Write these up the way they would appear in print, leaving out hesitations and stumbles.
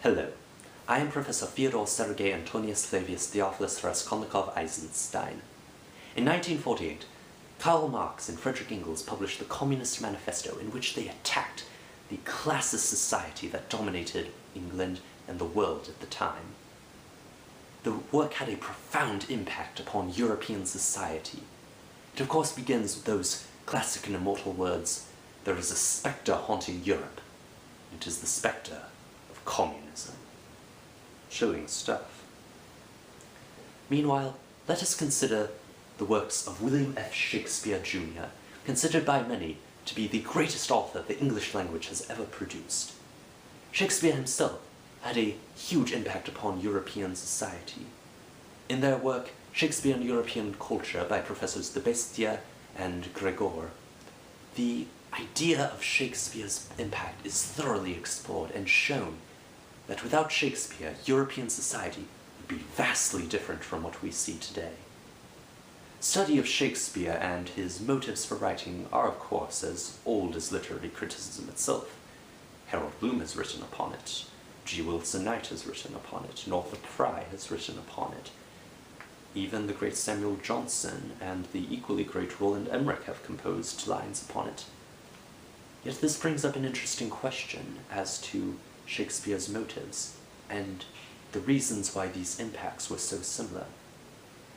Hello, I am Professor Fyodor Sergei Antonius Flavius Theophilus Raskolnikov Eisenstein. In 1948, Karl Marx and Friedrich Engels published the Communist Manifesto, in which they attacked the classist society that dominated England and the world at the time. The work had a profound impact upon European society. It of course begins with those classic and immortal words, "There is a spectre haunting Europe. It is the spectre of communism." Chilling stuff. Meanwhile, let us consider the works of William F. Shakespeare, Jr., considered by many to be the greatest author the English language has ever produced. Shakespeare himself had a huge impact upon European society. In their work, Shakespeare and European Culture by Professors de Bestia and Gregor, the idea of Shakespeare's impact is thoroughly explored and shown that without Shakespeare, European society would be vastly different from what we see today. Study of Shakespeare and his motives for writing are, of course, as old as literary criticism itself. Harold Bloom has written upon it, G. Wilson Knight has written upon it, Northrop Frye has written upon it. Even the great Samuel Johnson and the equally great Roland Emmerich have composed lines upon it. Yet this brings up an interesting question as to Shakespeare's motives and the reasons why these impacts were so similar.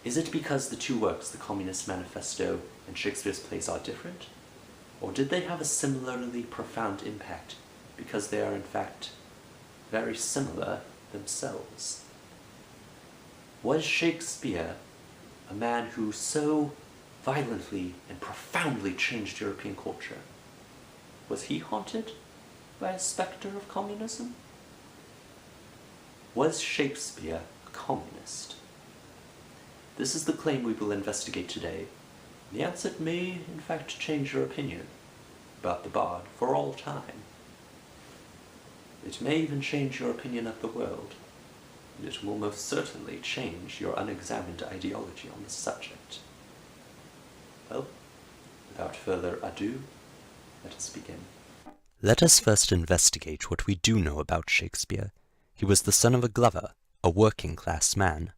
Is it because the two works, the Communist Manifesto and Shakespeare's plays, are different? Or did they have a similarly profound impact because they are in fact very similar themselves? Was Shakespeare a man who so violently and profoundly changed European culture? Was he haunted by a spectre of communism? Was Shakespeare a communist? This is the claim we will investigate today. The answer may, in fact, change your opinion about the bard for all time. It may even change your opinion of the world. And it will most certainly change your unexamined ideology on the subject. Well, without further ado, let us begin. Let us first investigate what we do know about Shakespeare. He was the son of a glover, a working-class man.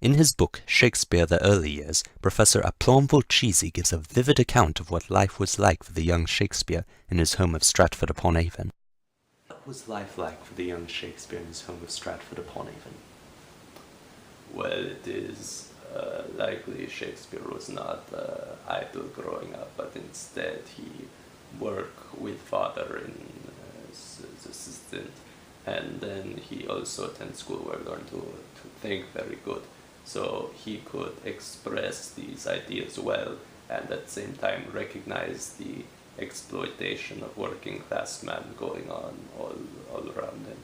In his book, Shakespeare, the Early Years, Professor Aplomb Volchisi gives a vivid account of what life was like for the young Shakespeare in his home of Stratford-upon-Avon. What was life like for the young Shakespeare in his home of Stratford-upon-Avon? Well, it is likely Shakespeare was not idle growing up, but instead he worked with father as assistant, and then he also attended school where he learned to think very good. So he could express these ideas well, and at the same time recognize the exploitation of working class men going on all around him.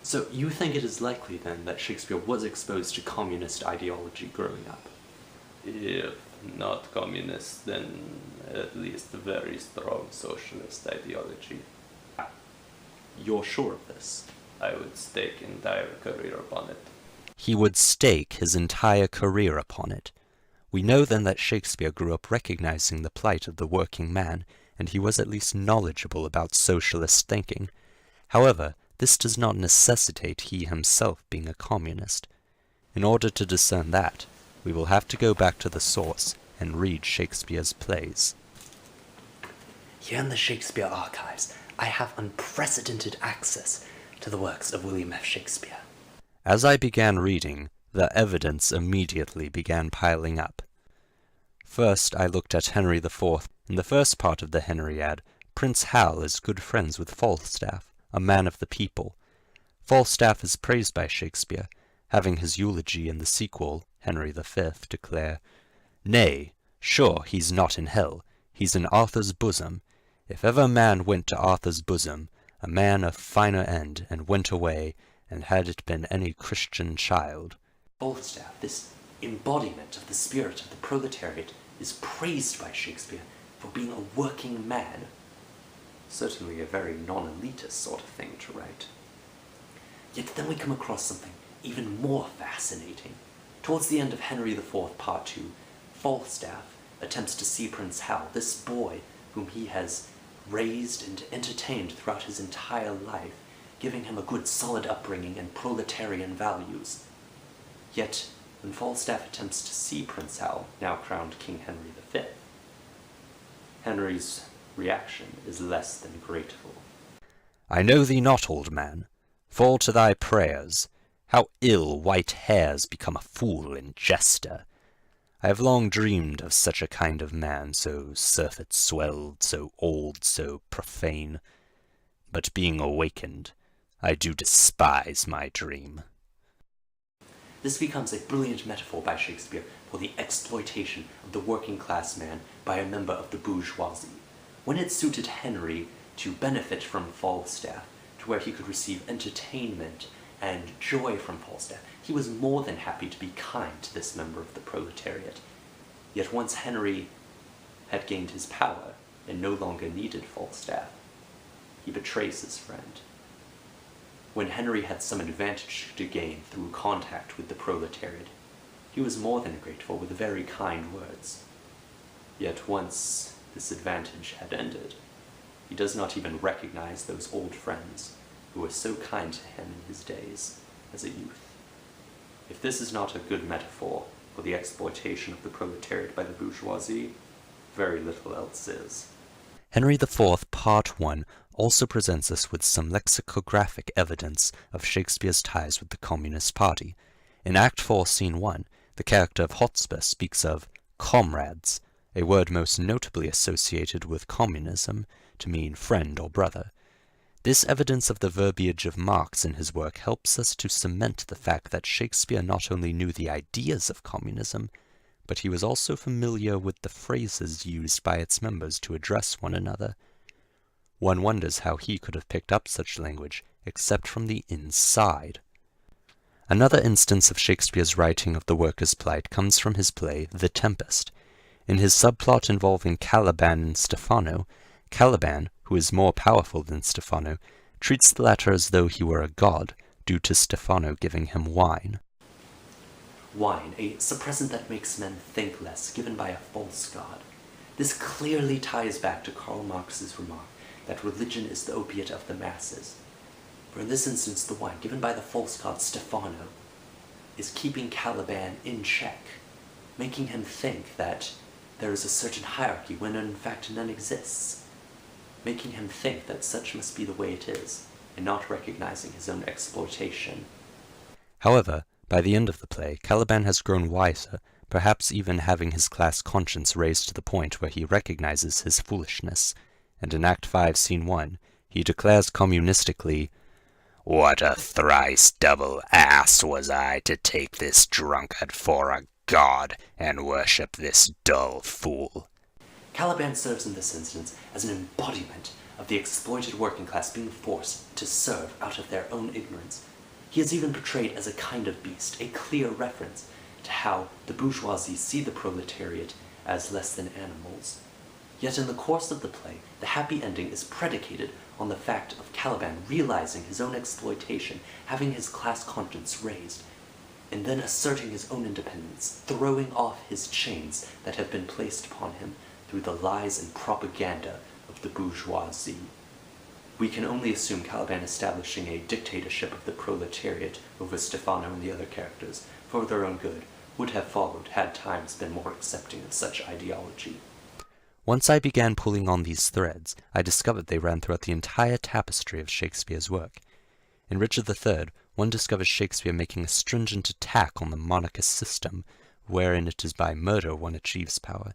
So you think it is likely then that Shakespeare was exposed to communist ideology growing up? If not communist, then at least very strong socialist ideology. You're sure of this? I would stake entire career upon it. He would stake his entire career upon it. We know then that Shakespeare grew up recognizing the plight of the working man, and he was at least knowledgeable about socialist thinking. However, this does not necessitate he himself being a communist. In order to discern that, we will have to go back to the source and read Shakespeare's plays. Here in the Shakespeare archives, I have unprecedented access to the works of William F. Shakespeare. As I began reading, the evidence immediately began piling up. First, I looked at Henry IV. In the first part of the Henriade, Prince Hal is good friends with Falstaff, a man of the people. Falstaff is praised by Shakespeare, having his eulogy in the sequel, Henry V, declare, "Nay, sure he's not in hell, he's in Arthur's bosom. If ever man went to Arthur's bosom, a man of finer end, and went away, and had it been any Christian child." Falstaff, this embodiment of the spirit of the proletariat, is praised by Shakespeare for being a working man. Certainly a very non-elitist sort of thing to write. Yet then we come across something even more fascinating. Towards the end of Henry IV, Part 2, Falstaff attempts to see Prince Hal, this boy whom he has raised and entertained throughout his entire life, giving him a good solid upbringing and proletarian values. Yet, when Falstaff attempts to see Prince Hal, now crowned King Henry V, Henry's reaction is less than grateful. I know thee not, old man. Fall to thy prayers. How ill white hairs become a fool and jester. I have long dreamed of such a kind of man, so surfeit-swelled, so old, so profane. But being awakened, I do despise my dream. This becomes a brilliant metaphor by Shakespeare for the exploitation of the working-class man by a member of the bourgeoisie. When it suited Henry to benefit from Falstaff, to where he could receive entertainment and joy from Falstaff, he was more than happy to be kind to this member of the proletariat. Yet once Henry had gained his power and no longer needed Falstaff, he betrays his friend. When Henry had some advantage to gain through contact with the proletariat, he was more than grateful with very kind words. Yet once this advantage had ended, he does not even recognize those old friends who were so kind to him in his days as a youth. If this is not a good metaphor for the exploitation of the proletariat by the bourgeoisie, very little else is. Henry IV, Part 1, also presents us with some lexicographic evidence of Shakespeare's ties with the Communist Party. In Act 4, Scene 1, the character of Hotspur speaks of comrades, a word most notably associated with communism to mean friend or brother. This evidence of the verbiage of Marx in his work helps us to cement the fact that Shakespeare not only knew the ideas of communism, but he was also familiar with the phrases used by its members to address one another. One wonders how he could have picked up such language except from the inside. Another instance of Shakespeare's writing of the workers' plight comes from his play The Tempest. In his subplot involving Caliban and Stephano, Caliban, who is more powerful than Stephano, treats the latter as though he were a god, due to Stephano giving him wine. Wine, a suppressant that makes men think less, given by a false god. This clearly ties back to Karl Marx's remark that religion is the opiate of the masses. For in this instance, the wine given by the false god Stephano is keeping Caliban in check, making him think that there is a certain hierarchy when in fact none exists, making him think that such must be the way it is, and not recognizing his own exploitation. However, by the end of the play, Caliban has grown wiser, perhaps even having his class conscience raised to the point where he recognizes his foolishness, and in Act 5, Scene 1, he declares communistically, "What a thrice double ass was I to take this drunkard for a god and worship this dull fool." Caliban serves in this instance as an embodiment of the exploited working class being forced to serve out of their own ignorance. He is even portrayed as a kind of beast, a clear reference to how the bourgeoisie see the proletariat as less than animals. Yet in the course of the play, the happy ending is predicated on the fact of Caliban realizing his own exploitation, having his class conscience raised, and then asserting his own independence, throwing off his chains that have been placed upon him through the lies and propaganda of the bourgeoisie. We can only assume Caliban establishing a dictatorship of the proletariat over Stephano and the other characters, for their own good, would have followed had times been more accepting of such ideology. Once I began pulling on these threads, I discovered they ran throughout the entire tapestry of Shakespeare's work. In Richard III, one discovers Shakespeare making a stringent attack on the monarchist system, wherein it is by murder one achieves power.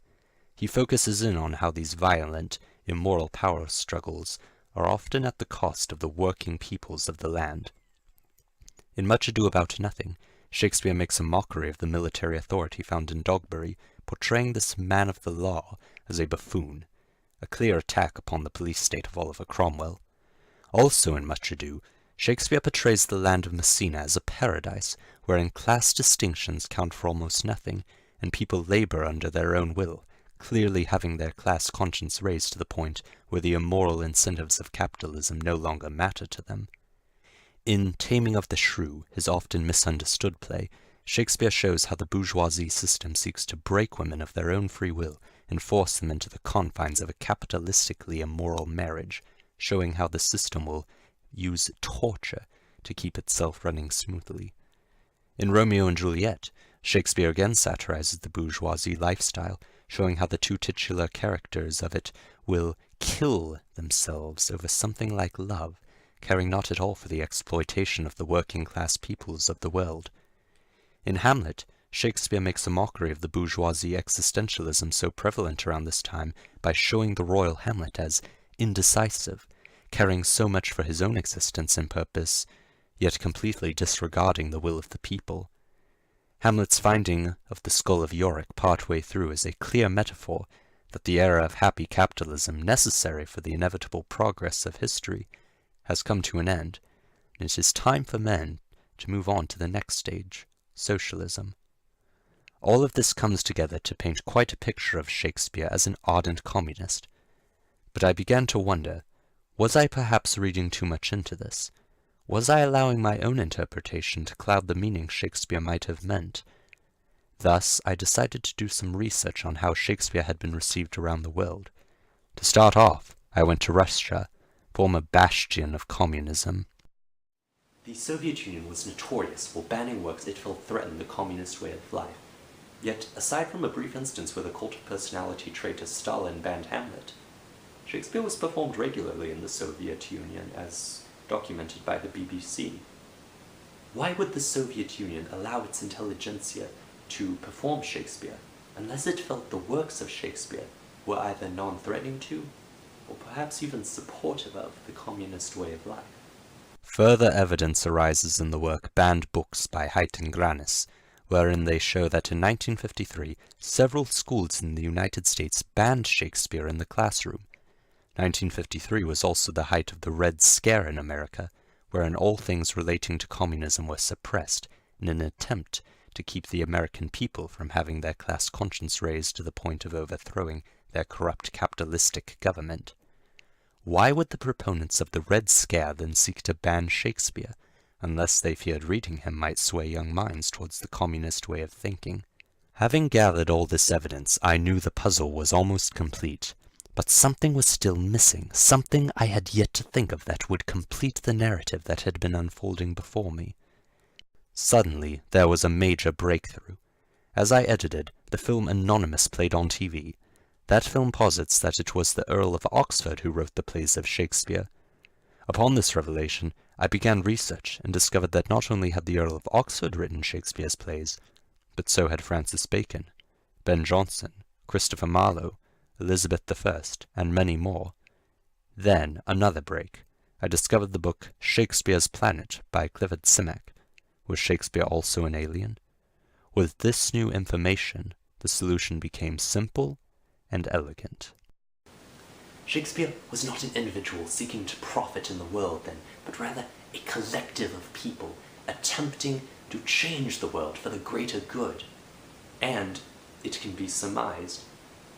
He focuses in on how these violent, immoral power struggles are often at the cost of the working peoples of the land. In Much Ado About Nothing, Shakespeare makes a mockery of the military authority found in Dogberry, portraying this man of the law as a buffoon, a clear attack upon the police state of Oliver Cromwell. Also in Much Ado, Shakespeare portrays the land of Messina as a paradise, wherein class distinctions count for almost nothing, and people labor under their own will, clearly having their class conscience raised to the point where the immoral incentives of capitalism no longer matter to them. In Taming of the Shrew, his often misunderstood play, Shakespeare shows how the bourgeoisie system seeks to break women of their own free will and force them into the confines of a capitalistically immoral marriage, showing how the system will use torture to keep itself running smoothly. In Romeo and Juliet, Shakespeare again satirizes the bourgeoisie lifestyle, showing how the two titular characters of it will kill themselves over something like love, caring not at all for the exploitation of the working-class peoples of the world. In Hamlet, Shakespeare makes a mockery of the bourgeoisie existentialism so prevalent around this time by showing the royal Hamlet as indecisive, caring so much for his own existence and purpose, yet completely disregarding the will of the people. Hamlet's finding of the skull of Yorick partway through is a clear metaphor that the era of happy capitalism necessary for the inevitable progress of history has come to an end, and it is time for men to move on to the next stage, socialism. All of this comes together to paint quite a picture of Shakespeare as an ardent communist. But I began to wonder, was I perhaps reading too much into this? Was I allowing my own interpretation to cloud the meaning Shakespeare might have meant? Thus, I decided to do some research on how Shakespeare had been received around the world. To start off, I went to Russia, former bastion of communism. The Soviet Union was notorious for banning works it felt threatened the communist way of life. Yet, aside from a brief instance where the cult of personality traitor Stalin banned Hamlet, Shakespeare was performed regularly in the Soviet Union, as documented by the BBC. Why would the Soviet Union allow its intelligentsia to perform Shakespeare unless it felt the works of Shakespeare were either non-threatening to, or perhaps even supportive of, the communist way of life? Further evidence arises in the work Banned Books by Haidt and Granis, wherein they show that in 1953 several schools in the United States banned Shakespeare in the classroom. 1953 was also the height of the Red Scare in America, wherein all things relating to communism were suppressed in an attempt to keep the American people from having their class conscience raised to the point of overthrowing their corrupt capitalistic government. Why would the proponents of the Red Scare then seek to ban Shakespeare, unless they feared reading him might sway young minds towards the communist way of thinking? Having gathered all this evidence, I knew the puzzle was almost complete. But something was still missing, something I had yet to think of that would complete the narrative that had been unfolding before me. Suddenly, there was a major breakthrough. As I edited, the film Anonymous played on TV. That film posits that it was the Earl of Oxford who wrote the plays of Shakespeare. Upon this revelation, I began research and discovered that not only had the Earl of Oxford written Shakespeare's plays, but so had Francis Bacon, Ben Jonson, Christopher Marlowe, Elizabeth I, and many more. Then, another break. I discovered the book Shakespeare's Planet by Clifford Simak. Was Shakespeare also an alien? With this new information, the solution became simple and elegant. Shakespeare was not an individual seeking to profit in the world then, but rather a collective of people attempting to change the world for the greater good. And, it can be surmised,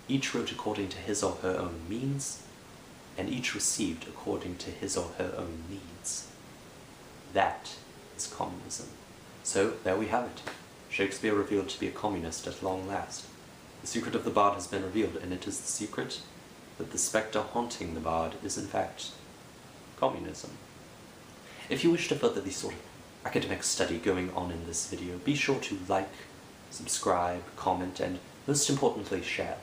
each wrote according to his or her own means, and each received according to his or her own needs. That is communism. So, there we have it. Shakespeare revealed to be a communist at long last. The secret of the bard has been revealed, and it is the secret that the spectre haunting the bard is in fact communism. If you wish to further the sort of academic study going on in this video, be sure to like, subscribe, comment, and most importantly share,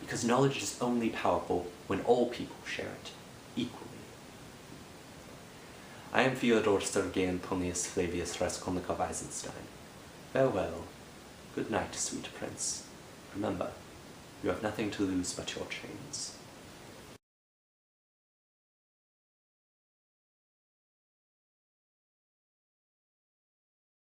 because knowledge is only powerful when all people share it equally. I am Fyodor Sergei Antonius Flavius Raskolnikov Eisenstein. Farewell. Good night, sweet prince. Remember, you have nothing to lose but your chains.